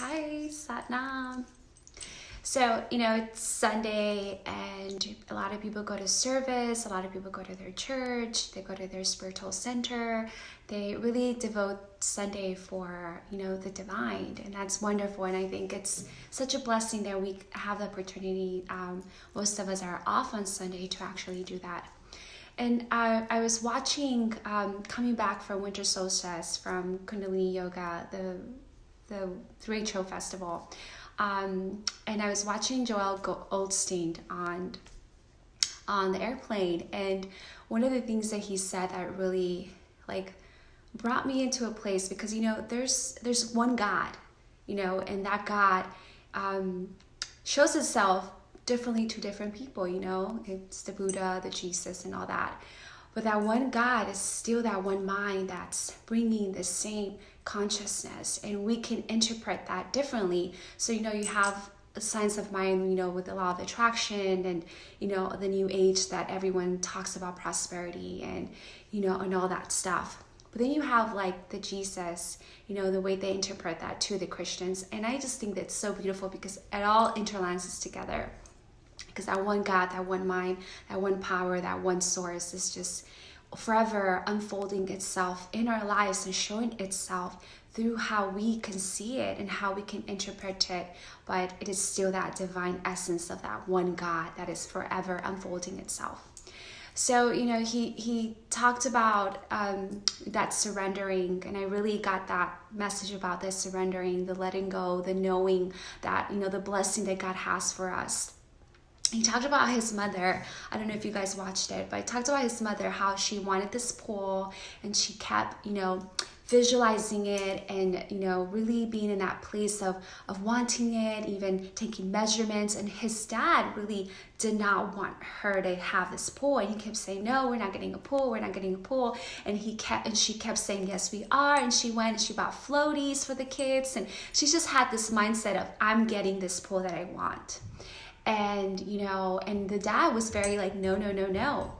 Hi, Satnam. So, it's Sunday and a lot of people go to service, a lot of people go to their church, they go to their spiritual center. They really devote Sunday for, the divine, and that's wonderful. And I think it's such a blessing that we have the opportunity, most of us are off on Sunday to actually do that. And I was watching, coming back from Winter Solstice from Kundalini Yoga, the Rachel Festival. And I was watching Joel Goldstein on the airplane, and one of the things that he said that really brought me into a place, because there's one God, and that God shows itself differently to different people. It's the Buddha, the Jesus, and all that. But that one God is still that one mind that's bringing the same consciousness, and we can interpret that differently. So, you have a science of mind, with the law of attraction and, the new age that everyone talks about, prosperity and, and all that stuff. But then you have the Jesus, the way they interpret that to the Christians. And I just think that's so beautiful because it all interlances together. Because that one God, that one mind, that one power, that one source is just forever unfolding itself in our lives and showing itself through how we can see it and how we can interpret it. But it is still that divine essence of that one God that is forever unfolding itself. So, he talked about that surrendering, and I really got that message about the surrendering, the letting go, the knowing that, the blessing that God has for us. He talked about his mother. I don't know if you guys watched it, but he talked about his mother, how she wanted this pool, and she kept, visualizing it and, really being in that place of wanting it, even taking measurements. And his dad really did not want her to have this pool. And he kept saying, no, we're not getting a pool. We're not getting a pool. And she kept saying, yes, we are. And she went and she bought floaties for the kids. And she just had this mindset of, I'm getting this pool that I want. And, and the dad was very no.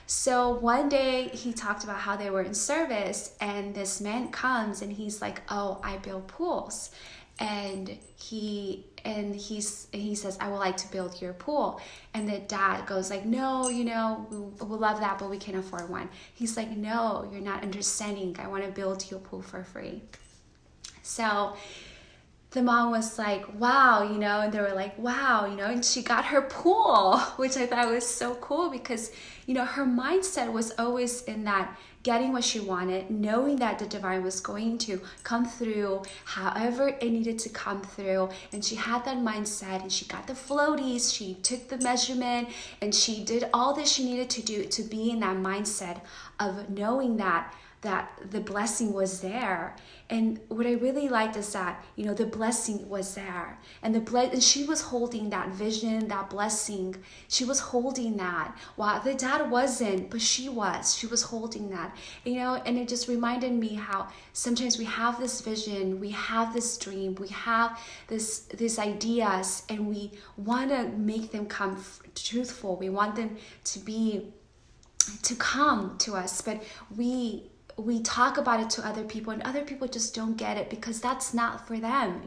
So one day he talked about how they were in service, and this man comes and he's like, oh, I build pools. And he says, I would like to build your pool. And the dad goes no, we'll love that, but we can't afford one. He's like, no, you're not understanding. I want to build your pool for free. So the mom was like, wow, and they were like, wow, and she got her pool, which I thought was so cool because, her mindset was always in that getting what she wanted, knowing that the divine was going to come through however it needed to come through. And she had that mindset, and she got the floaties, she took the measurement, and she did all that she needed to do to be in that mindset of knowing that the blessing was there. And what I really liked is that, the blessing was there. And and she was holding that vision, that blessing. She was holding that. While the dad wasn't, but she was. She was holding that. And it just reminded me how sometimes we have this vision, we have this dream, we have these ideas, and we want to make them come truthful. We want them to come to us, but we talk about it to other people, and other people just don't get it because that's not for them.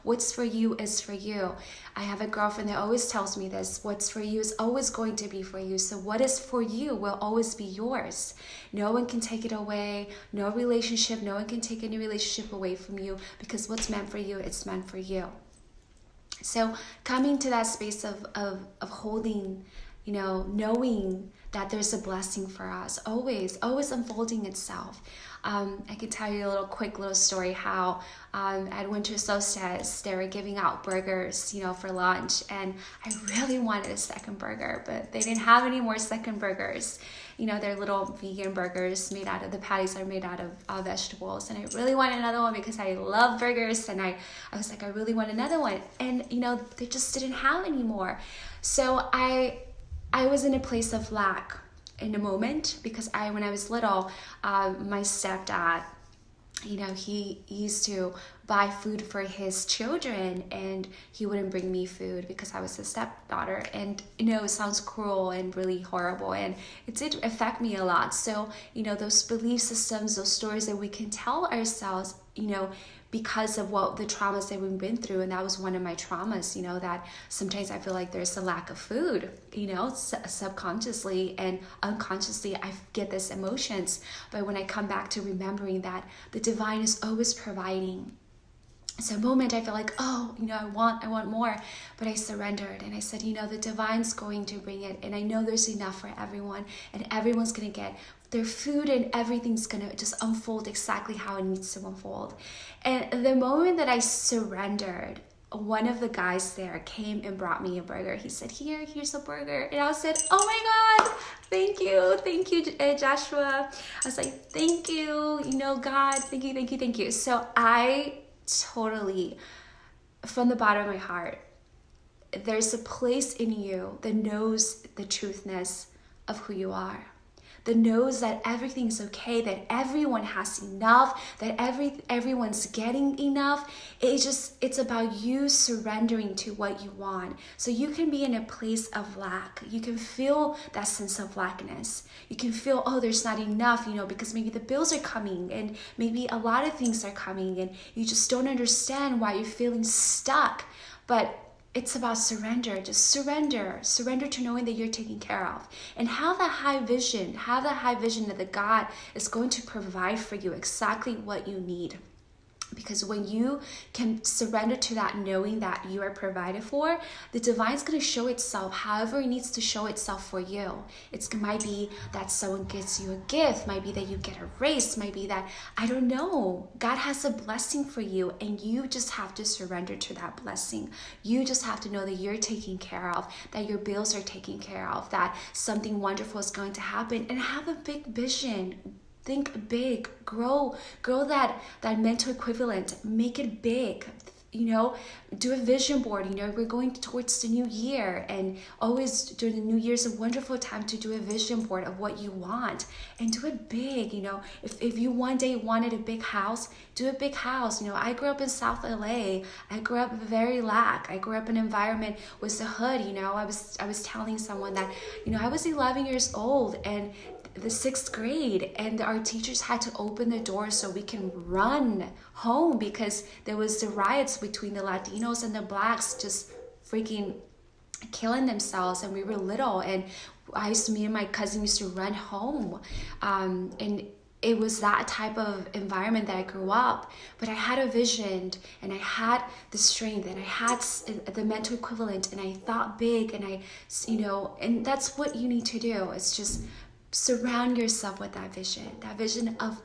What's for you is for you. I have a girlfriend that always tells me this: what's for you is always going to be for you. So what is for you will always be yours. No one can take it away. No one can take any relationship away from you, because what's meant for you, it's meant for you. So coming to that space of holding, knowing that there's a blessing for us, always unfolding itself. I can tell you a little story how at Winter Solstice they were giving out burgers, for lunch, and I really wanted a second burger, but they didn't have any more second burgers. They're little vegan burgers the patties are made out of vegetables, and I really wanted another one because I love burgers, and I was like, I really want another one, and they just didn't have any more. So I was in a place of lack in a moment, because when I was little, my stepdad, he used to buy food for his children, and he wouldn't bring me food because I was his stepdaughter. And, it sounds cruel and really horrible, and it did affect me a lot. So, those belief systems, those stories that we can tell ourselves, because of what the traumas that we've been through. And that was one of my traumas, you know, that sometimes I feel like there's a lack of food, you know, subconsciously and unconsciously I get these emotions. But when I come back to remembering that the divine is always providing, so a moment I feel like, oh, you know, I want more, but I surrendered and I said, you know, the divine's going to bring it, and I know there's enough for everyone, and everyone's going to get their food, and everything's going to just unfold exactly how it needs to unfold. And the moment that I surrendered, one of the guys there came and brought me a burger. He said, here's a burger. And I said, oh my God, thank you, Joshua. I was like, thank you, you know, God, thank you. So I totally, from the bottom of my heart, there's a place in you that knows the truthness of who you are, that knows that everything's okay, that everyone has enough, that everyone's getting enough. It's about you surrendering to what you want. So you can be in a place of lack. You can feel that sense of lackness. You can feel, oh, there's not enough, you know, because maybe the bills are coming and maybe a lot of things are coming and you just don't understand why you're feeling stuck. But it's about surrender. Just surrender to knowing that you're taken care of, and have that high vision that the God is going to provide for you exactly what you need. Because when you can surrender to that, knowing that you are provided for, the divine's going to show itself however it needs to show itself for you. It might be that someone gives you a gift, might be that you get a raise, might be that, I don't know, God has a blessing for you, and you just have to surrender to that blessing. You just have to know that you're taken care of, that your bills are taken care of, that something wonderful is going to happen, and have a big vision. Think big, grow that mental equivalent, make it big, you know, do a vision board. You know, we're going towards the new year, and always during the new year is a wonderful time to do a vision board of what you want, and do it big. You know, if you one day wanted a big house, do a big house. You know, I grew up in South LA. I grew up very lack. I grew up in an environment with the hood. You know, I was telling someone that, you know, I was 11 years old and the 6th grade, and our teachers had to open the doors so we can run home because there was the riots between the Latinos and the blacks just freaking killing themselves, and we were little, and me and my cousin used to run home, and it was that type of environment that I grew up. But I had a vision, and I had the strength, and I had the mental equivalent, and I thought big, and I, you know, and that's what you need to do. It's just surround yourself with that vision of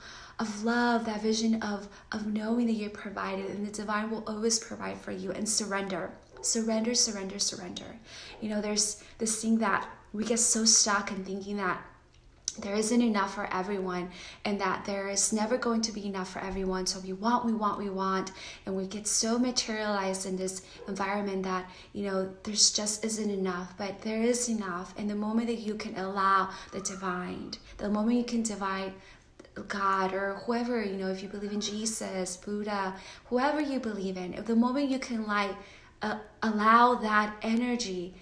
love, that vision of knowing that you're provided, and the divine will always provide for you. And surrender. You know, there's this thing that we get so stuck in thinking that there isn't enough for everyone, and that there is never going to be enough for everyone. So we want, and we get so materialized in this environment that, you know, there's just isn't enough. But there is enough. And the moment that you can allow the divine, the moment you can divide God or whoever, you know, if you believe in Jesus, Buddha, whoever you believe in, the moment you can allow that energy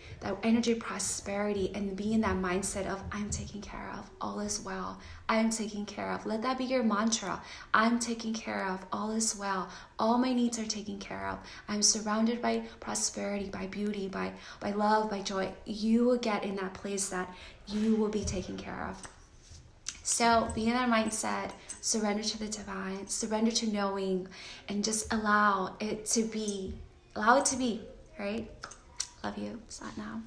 prosperity, and be in that mindset of, I'm taken care of, all is well, I'm taken care of. Let that be your mantra. I'm taken care of, all is well, all my needs are taken care of. I'm surrounded by prosperity, by beauty, by love, by joy. You will get in that place that you will be taken care of. So be in that mindset, surrender to the divine, surrender to knowing, and just allow it to be, right? Love you. It's not now.